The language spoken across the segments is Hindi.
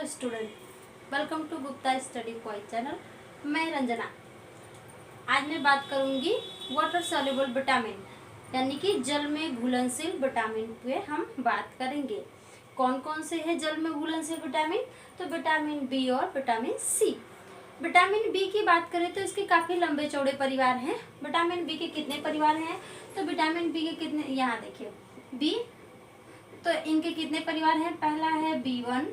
Hello student, welcome to Gupta study point channel. मैं रंजना। आज मैं बात करूंगी वाटर सॉल्युबल विटामिन यानी कि जल में घुलनशील विटामिन पे हम बात करेंगे। कौन कौन से हैं जल में घुलनशील विटामिन? तो विटामिन बी और विटामिन सी। विटामिन बी की बात करें तो इसके काफ़ी लंबे चौड़े परिवार हैं। विटामिन बी के कितने परिवार हैं? तो विटामिन बी के कितने, यहाँ देखिए बी, तो इनके कितने परिवार हैं? पहला है B1,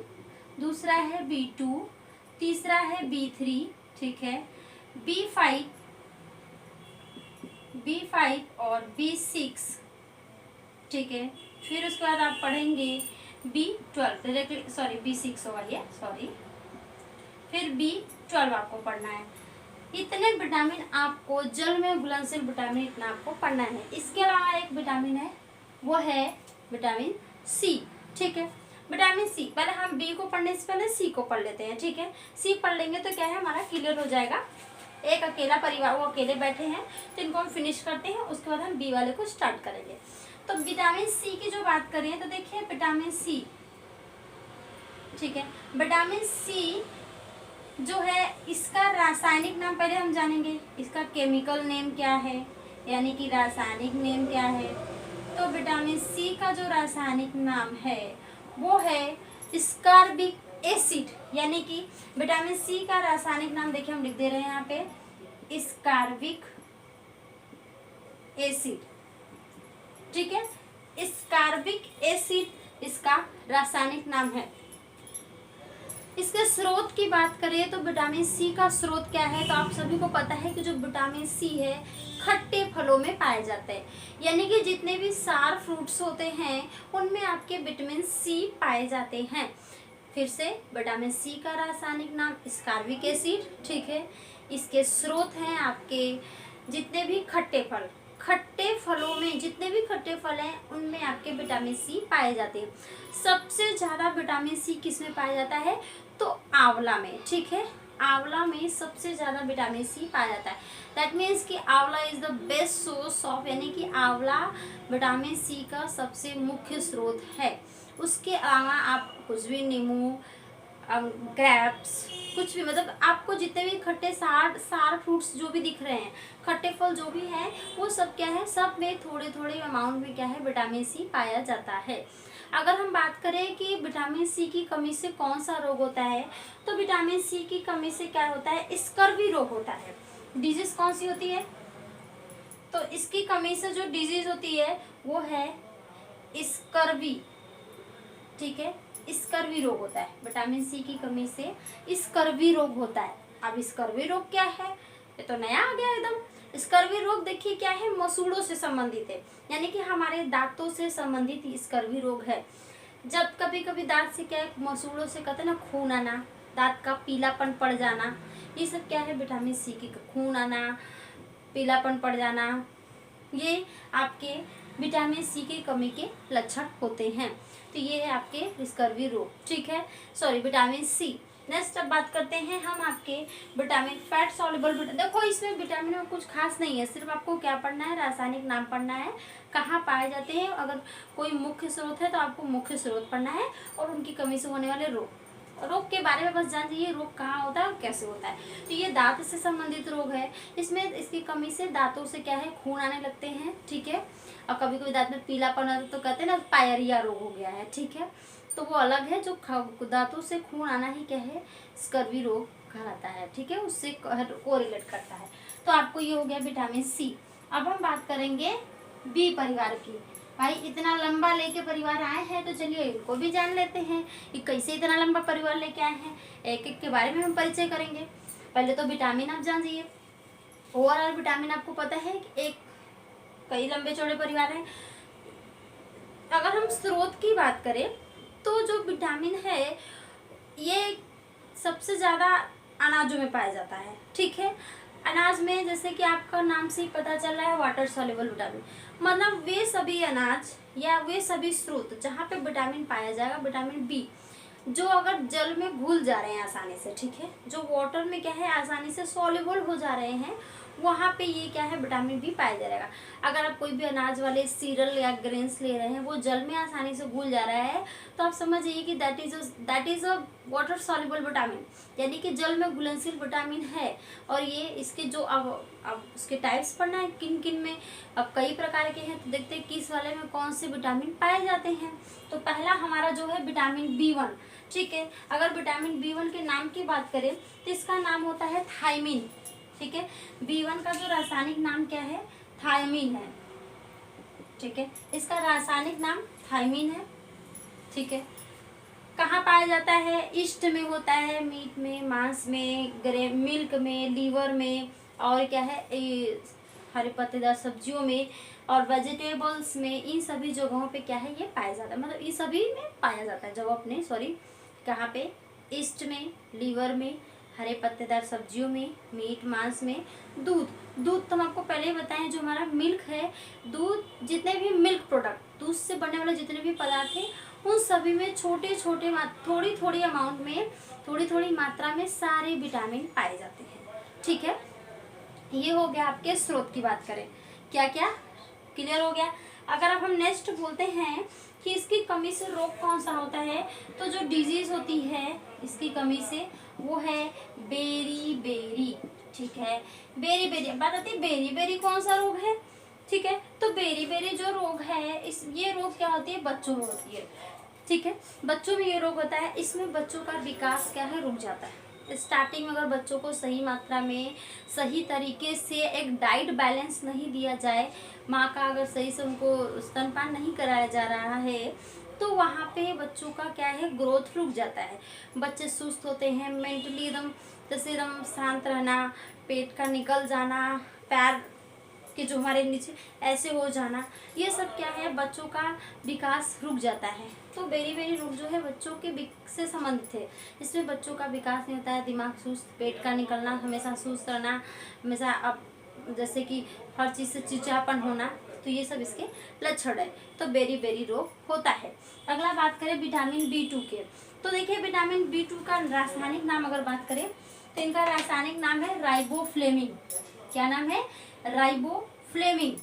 दूसरा है B2, तीसरा है B3, ठीक है, B5 और B6, ठीक है। फिर उसके बाद आप पढ़ेंगे B12, डायरेक्टली सॉरी B6 होगा ये, सॉरी। फिर B12 आपको पढ़ना है। इतने विटामिन आपको जल में घुलनशील विटामिन इतना आपको पढ़ना है। इसके अलावा एक विटामिन है, वो है विटामिन सी, ठीक है। विटामिन सी, पहले हम बी को पढ़ने से पहले सी को पढ़ लेते हैं, ठीक है। सी पढ़ लेंगे तो क्या है, हमारा क्लियर हो जाएगा। एक अकेला परिवार, वो अकेले बैठे हैं तो इनको हम फिनिश करते हैं, उसके बाद हम बी वाले को स्टार्ट करेंगे। तो विटामिन सी की जो बात करें तो देखिए विटामिन सी, ठीक है। विटामिन सी जो है, इसका रासायनिक नाम पहले हम जानेंगे। इसका केमिकल नेम क्या है, यानी कि रासायनिक नेम क्या है? तो विटामिन सी का जो रासायनिक नाम है वो है स्कारबिक एसिड, यानी कि विटामिन सी का रासायनिक नाम देखिए हम लिख दे रहे हैं यहाँ पे, स्कारबिक एसिड, ठीक है। स्कारबिक एसिड इसका रासायनिक नाम है। इसके स्रोत की बात करें तो विटामिन सी का स्रोत क्या है? तो आप सभी को पता है कि जो विटामिन सी है खट्टे फलों में पाए जाते हैं, यानी कि जितने भी सार फ्रूट्स होते हैं उनमें आपके विटामिन सी पाए जाते हैं। फिर से विटामिन सी का रासायनिक नाम स्कारबिक एसिड, ठीक है। इसके स्रोत हैं आपके जितने भी खट्टे फल, खट्टे फलों में जितने भी खट्टे फल हैं उनमें आपके विटामिन सी पाए जाते हैं। सबसे ज़्यादा विटामिन सी किस में पाया जाता है? तो आंवला में, ठीक है। आंवला में सबसे ज़्यादा विटामिन सी पाया जाता है। दैट मीन्स कि आंवला is the best source of, यानी कि आंवला विटामिन सी का सबसे मुख्य स्रोत है। उसके अलावा आप कुछ भी नींबू, ग्रेप्स, कुछ भी, मतलब आपको जितने भी खट्टे सार फ्रूट्स जो भी दिख रहे हैं, खट्टे फल जो भी हैं, वो सब क्या है, सब में थोड़े थोड़े अमाउंट में क्या है, विटामिन सी पाया जाता है। अगर हम बात करें कि विटामिन सी की कमी से कौन सा रोग होता है, तो विटामिन सी की कमी से क्या होता है, स्कर्वी रोग होता है। डिजीज कौन सी होती है? तो इसकी कमी से जो डिजीज होती है वो है स्कर्वी, ठीक है। स्कर्वी रोग होता है, विटामिन सी की कमी से स्कर्वी रोग होता है। अब स्कर्वी रोग क्या है? ये तो नया आ गया एकदम। स्कर्वी रोग देखिए क्या है, मसूड़ों से संबंधित है, यानी कि हमारे दांतों से संबंधित स्कर्वी रोग है। जब कभी कभी दांत से क्या है, मसूड़ों से कहते हैं ना, खून आना, दांत का पीलापन पड़ जाना, ये सब क्या है, विटामिन सी की, खून आना, पीलापन पड़ जाना, ये आपके विटामिन सी की कमी के लक्षण होते हैं। तो ये है आपके स्कर्वी रोग, ठीक है, सॉरी विटामिन सी। नेक्स्ट अब बात करते हैं हम आपके विटामिन फैट सॉल्युबल। देखो इसमें विटामिन में कुछ खास नहीं है, सिर्फ आपको क्या पढ़ना है, रासायनिक नाम पढ़ना है, कहाँ पाए जाते हैं। अगर कोई मुख्य स्रोत है तो आपको मुख्य स्रोत पढ़ना है, और उनकी कमी से होने वाले रोग के बारे में बस जान जाइए, रोग कहाँ होता है और कैसे होता है। तो ये दांत से संबंधित रोग है। इसमें इसकी कमी से दांतों से क्या है, खून आने लगते हैं, ठीक है। और कभी कभी दांत में पीलापन आता तो कहते हैं ना, पायरिया रोग हो गया है, ठीक है। तो वो अलग है, जो दांतों से खून आना ही क्या है, स्कर्वी रोग कहलाता है, ठीक है, उससे कोरिलेट करता है। तो आपको ये हो गया विटामिन सी। अब हम बात करेंगे बी परिवार की। भाई इतना लंबा लेके परिवार आए हैं तो चलिए इनको भी जान लेते हैं कि कैसे इतना लंबा परिवार लेके आए हैं। एक एक के बारे में हम परिचय करेंगे। पहले तो विटामिन आप जान जाइए। ओवरऑल विटामिन आपको पता है कि एक कई लंबे चौड़े परिवार हैं। अगर हम स्रोत की बात करें तो जो विटामिन है ये सबसे ज़्यादा अनाजों में पाया जाता है, ठीक है। अनाज में जैसे कि आपका नाम से ही पता चल रहा है, वाटर सॉल्युबल विटामिन, मतलब वे सभी अनाज या वे सभी स्रोत जहाँ पे विटामिन पाया जाएगा, विटामिन बी, जो अगर जल में घुल जा रहे हैं आसानी से, ठीक है, जो वाटर में क्या है आसानी से सॉल्युबल हो जा रहे हैं, वहाँ पे ये क्या है, विटामिन बी पाया जाएगा। अगर आप कोई भी अनाज वाले सीरियल या ग्रेन्स ले रहे हैं, वो जल में आसानी से घुल जा रहा है, तो आप समझ जाइए कि that is a water soluble vitamin, यानी कि जल में घुलनशील विटामिन है। और ये इसके जो अब उसके टाइप्स पढ़ना है किन किन में, अब कई प्रकार के हैं, तो देखते हैं किस वाले में कौन से विटामिन पाए जाते हैं। तो पहला हमारा जो है विटामिन B1, ठीक है। अगर विटामिन B1 के नाम की बात करें तो इसका नाम होता है थायमिन, ठीक है। B1 का जो रासायनिक नाम क्या है, थायमिन है, ठीक है। इसका रासायनिक नाम थायमिन है, ठीक है। कहाँ पाया जाता है, ईस्ट में होता है, मीट में, मांस में, मिल्क में, लीवर में, और क्या है हरे पत्तेदार सब्जियों में और वेजिटेबल्स में, इन सभी जगहों पे क्या है, ये पाया जाता है, मतलब इन सभी में पाया जाता है। जब अपने कहाँ पे, ईस्ट में, लीवर में, हरे पत्तेदार सब्जियों में, मीट मांस में, दूध तो हम आपको पहले ही बताएं, जो हमारा मिल्क है, दूध, जितने भी मिल्क प्रोडक्ट, दूध से बनने वाले जितने भी पदार्थ हैं, उन सभी में छोटे छोटे थोड़ी थोड़ी अमाउंट में, थोड़ी थोड़ी मात्रा में सारे विटामिन पाए जाते हैं, ठीक है। ये हो गया आपके स्रोत की बात करें, क्या क्या क्लियर हो गया। अगर अब हम नेक्स्ट बोलते हैं कि इसकी कमी से रोग कौन सा होता है, तो जो डिजीज होती है इसकी कमी से, वो है बेरी, ठीक है। बेरी बात आती है, बेरी कौन सा रोग है, ठीक है। तो बेरी जो रोग है, ये रोग क्या होती है, बच्चों में होती है, ठीक है। बच्चों में ये रोग होता है, इसमें बच्चों का विकास क्या है, रुक जाता है। स्टार्टिंग में अगर बच्चों को सही मात्रा में, सही तरीके से एक डाइट बैलेंस नहीं दिया जाए, माँ का अगर सही से उनको स्तनपान नहीं कराया जा रहा है, तो वहाँ पे बच्चों का क्या है, ग्रोथ रुक जाता है। बच्चे सुस्त होते हैं, मेंटली एकदम जैसे एकदम शांत रहना, पेट का निकल जाना, पैर कि जो हमारे नीचे ऐसे हो जाना, ये सब क्या है, बच्चों का विकास रुक जाता है। तो बेरी रोग जो है बच्चों के से संबंधित है। इसमें बच्चों का विकास नहीं होता है, दिमाग सुस्त, पेट का निकलना, हमेशा सुस्त रहना, हमेशा अब जैसे कि हर चीज़ से चिड़चिड़ापन होना, तो ये सब इसके लक्षण है। तो बेरी रोग होता है। अगला बात करें विटामिन B2 के, तो देखिए विटामिन B2 का रासायनिक नाम अगर बात करें तो इनका रासायनिक नाम है राइबोफ्लेविन। क्या नाम है, राइबोफ्लेविन,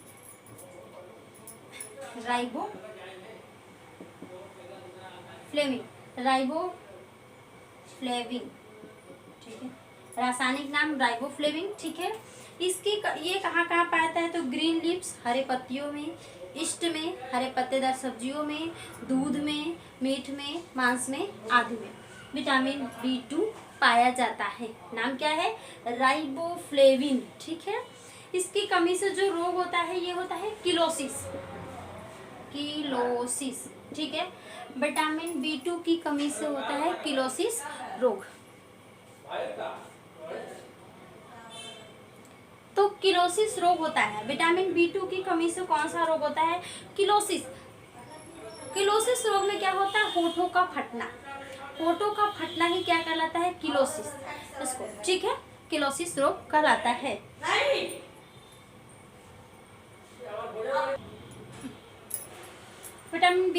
ठीक है। रासायनिक नाम राइबोफ्लेविन, ठीक है। इसकी ये कहाँ कहाँ पाता है, तो ग्रीन लीव्स, हरे पत्तियों में, ईस्ट में, हरे पत्तेदार सब्जियों में, दूध में, मीट में, मांस में, आदि में विटामिन B2 पाया जाता है। नाम क्या है, राइबोफ्लेविन, ठीक है। इसकी कमी से जो रोग होता है, ये होता है किलोसिस, ठीक है। विटामिन B2 की कमी से होता है किलोसिस रोग। तो किलोसिस रोग होता है, विटामिन B2 की कमी से कौन सा रोग होता है, किलोसिस रोग में क्या होता है, होठों का फटना ही क्या कहलाता है, किलोसिस, इसको, ठीक है, किलोसिस रोग कहलाता है। विटामिन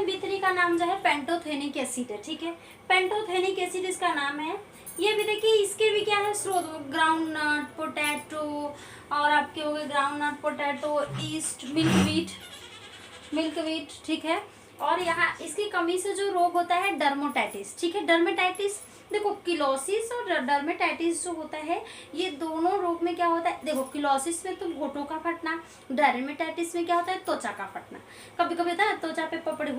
B3 का नाम जो है पेंटोथेनिक एसिड है, ठीक है। पेंटोथेनिक एसिड इसका नाम है। ये भी देखिए, इसके भी क्या है स्रोत, ग्राउंड नट, पोटैटो, और आपके हो गए groundnut, potato, yeast, milk wheat, ठीक है। और यहाँ इसकी कमी से जो रोग होता है डर्मेटाइटिस, ठीक है। डर्मेटाइटिस, देखो किलोसिस और डर्मेटाइटिस जो होता है, ये दोनों रोग में क्या होता है, देखो किलोसिस में तो होठों का फटना, डर्मेटाइटिस में क्या होता है, त्वचा का फटना। कभी कभी होता है त्वचा पे पपड़ी,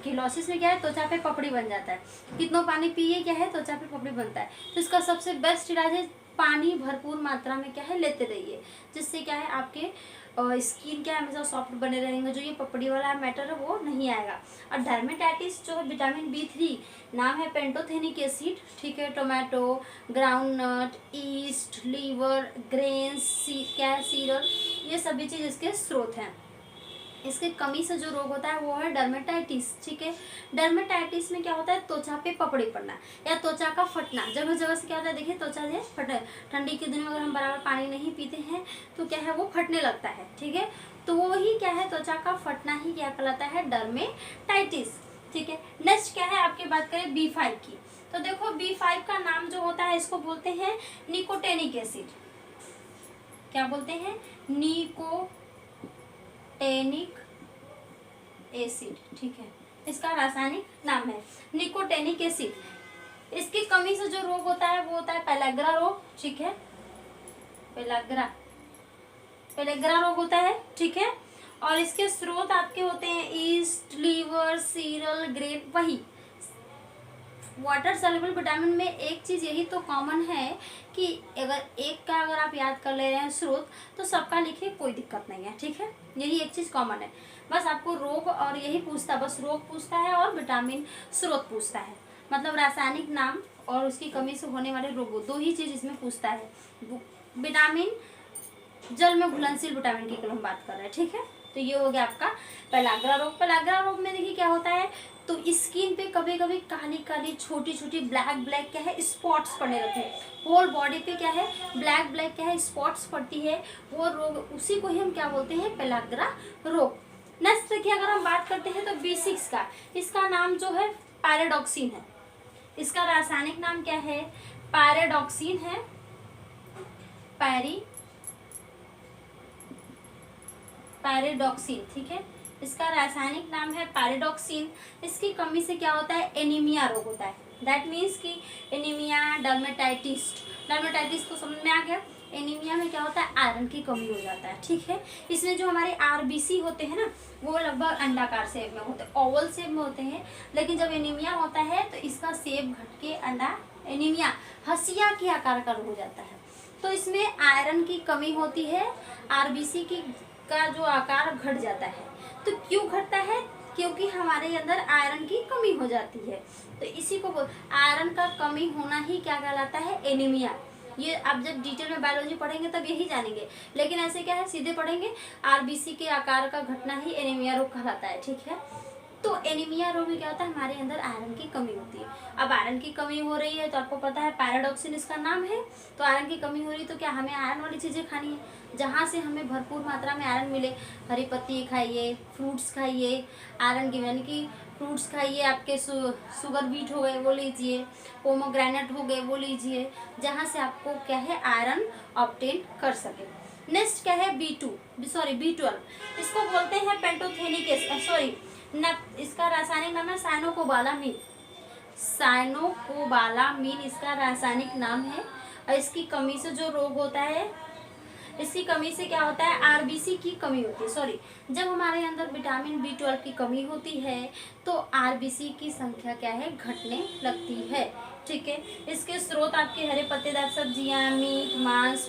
किलोसिस में क्या है, त्वचा पे पपड़ी बन जाता है, कितना पानी पिए क्या है, त्वचा पे पपड़ी बनता है। तो इसका सबसे बेस्ट इलाज है, पानी भरपूर मात्रा में क्या है लेते रहिए, जिससे क्या है आपके स्किन क्या है हमेशा सॉफ्ट बने रहेंगे, जो ये पपड़ी वाला मैटर है वो नहीं आएगा। और डर्मेटाइटिस जो है विटामिन B3 नाम है पेंटोथेनिक एसिड, ठीक है। Tomato, groundnut, yeast, liver, grains, क्या है, सीरियल, ये सभी चीज़ इसके स्रोत हैं। इसके कमी से जो रोग होता है वो है डर्मेटाइटिस, ठीक है। डर्मेटाइटिस में क्या होता है, त्वचा पे पपड़ी पड़ना या त्वचा का फटना, जगह जगह से क्या होता है, देखिए त्वचा जो फटे, ठंडी के दिन में अगर हम बराबर पानी नहीं पीते हैं तो क्या है, वो फटने लगता है, ठीक है। तो वो ही क्या है, त्वचा का फटना ही क्या कहलाता है, डर्मेटाइटिस, ठीक है। नेक्स्ट क्या है, आपकी बात करें B5 की, तो देखो B5 का नाम जो होता है इसको बोलते हैं निकोटेनिक एसिड, क्या बोलते हैं, निकोटेनिक एसिड। ठीक है, इसका रासायनिक नाम है निकोटेनिक एसिड। इसकी कमी से जो रोग होता है वो होता है पेलाग्रा रोग। ठीक है, पेलाग्रा रोग होता है। ठीक है, और इसके स्रोत आपके होते हैं ईस्ट, लीवर, सीरल, ग्रेन। वही वाटर सॉल्युबल विटामिन में एक चीज यही तो कॉमन है कि अगर आप याद कर ले रहे हैं स्रोत, तो सबका लिखिए, कोई दिक्कत नहीं है। ठीक है, यही एक चीज कॉमन है, बस आपको रोग और यही पूछता है, बस रोग पूछता है और विटामिन स्रोत पूछता है, मतलब रासायनिक नाम और उसकी कमी से होने वाले रोगों, दो ही चीज इसमें पूछता है। विटामिन जल में घुलनशील विटामिन की हम बात कर रहे हैं। ठीक है, तो ये हो गया आपका पेलाग्रा रोग। पेलाग्रा रोग में देखिए क्या होता है, तो स्किन पे कभी कभी काली काली छोटी छोटी ब्लैक क्या है स्पॉट्स पड़ने लगते हैं। होल बॉडी पे क्या है ब्लैक क्या है स्पॉट्स पड़ती है, वो रोग, उसी को ही हम क्या बोलते हैं, पेलाग्रा रोग। नेक्स्ट देखिए, अगर हम बात करते हैं तो B6 का, इसका नाम जो है पैराडॉक्सिन है। इसका रासायनिक नाम क्या है, पैराडॉक्सिन है, पैराडॉक्सिन। ठीक है, इसका रासायनिक नाम है पैराडॉक्सिन। इसकी कमी से क्या होता है, एनीमिया रोग होता है। दैट मीन्स कि एनीमिया, डर्मेटाइटिस तो समझ में आ गया। एनीमिया में क्या होता है, आयरन की कमी हो जाता है। ठीक है, इसमें जो हमारे RBC होते हैं ना, वो लगभग अंडाकार शेप में होते हैं, ओवल शेप में होते हैं। लेकिन जब एनीमिया होता है तो इसका शेप घट के एनीमिया हसिया के आकार का हो जाता है। तो इसमें आयरन की कमी होती है, RBC का जो आकार घट जाता है। तो क्यों घटता है, क्योंकि हमारे अंदर आयरन की कमी हो जाती है। तो इसी को आयरन का कमी होना ही क्या कहलाता है, एनीमिया। ये आप जब डिटेल में बायोलॉजी पढ़ेंगे तब यही जानेंगे, लेकिन ऐसे क्या है सीधे पढ़ेंगे, RBC के आकार का घटना ही एनीमिया रोग कहलाता है। ठीक है, तो एनीमिया रोग में क्या होता है, हमारे अंदर आयरन की कमी होती है। अब आयरन की कमी हो रही है तो आपको पता है पैराडॉक्सिन इसका नाम है। तो आयरन की कमी हो रही है तो क्या हमें आयरन वाली चीज़ें खानी है, जहाँ से हमें भरपूर मात्रा में आयरन मिले। हरी पत्ती खाइए, फ्रूट्स खाइए, आयरन की यानी कि फ्रूट्स खाइए, आपके शुगर बीट हो गए वो लीजिए, पोमोग्रेनेट हो गए वो लीजिए, जहाँ से आपको क्या है आयरन ऑब्टेन कर सके। नेक्स्ट क्या है, B12, इसको बोलते हैं पेंटोथेनिक एसिड, इसका रासायनिक नाम है साइनोकोबालामीन इसका रासायनिक नाम है। और इसकी कमी से जो रोग होता है, इसकी कमी से क्या होता है, RBC की कमी होती है। जब हमारे अंदर विटामिन B12 की कमी होती है तो RBC की संख्या क्या है, घटने लगती है। ठीक है, इसके स्रोत आपके हरे पत्तेदार सब्जियां, मीट, मांस,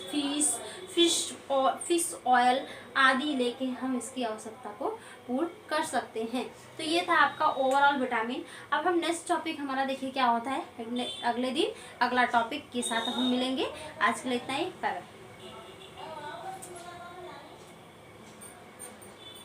फिश ऑयल आदि लेके हम इसकी आवश्यकता को पूर्ण कर सकते हैं। तो ये था आपका ओवरऑल विटामिन। अब हम नेक्स्ट टॉपिक हमारा देखिए क्या होता है, अगले दिन अगला टॉपिक के साथ हम मिलेंगे। आज के लिए इतना ही, बाय बाय।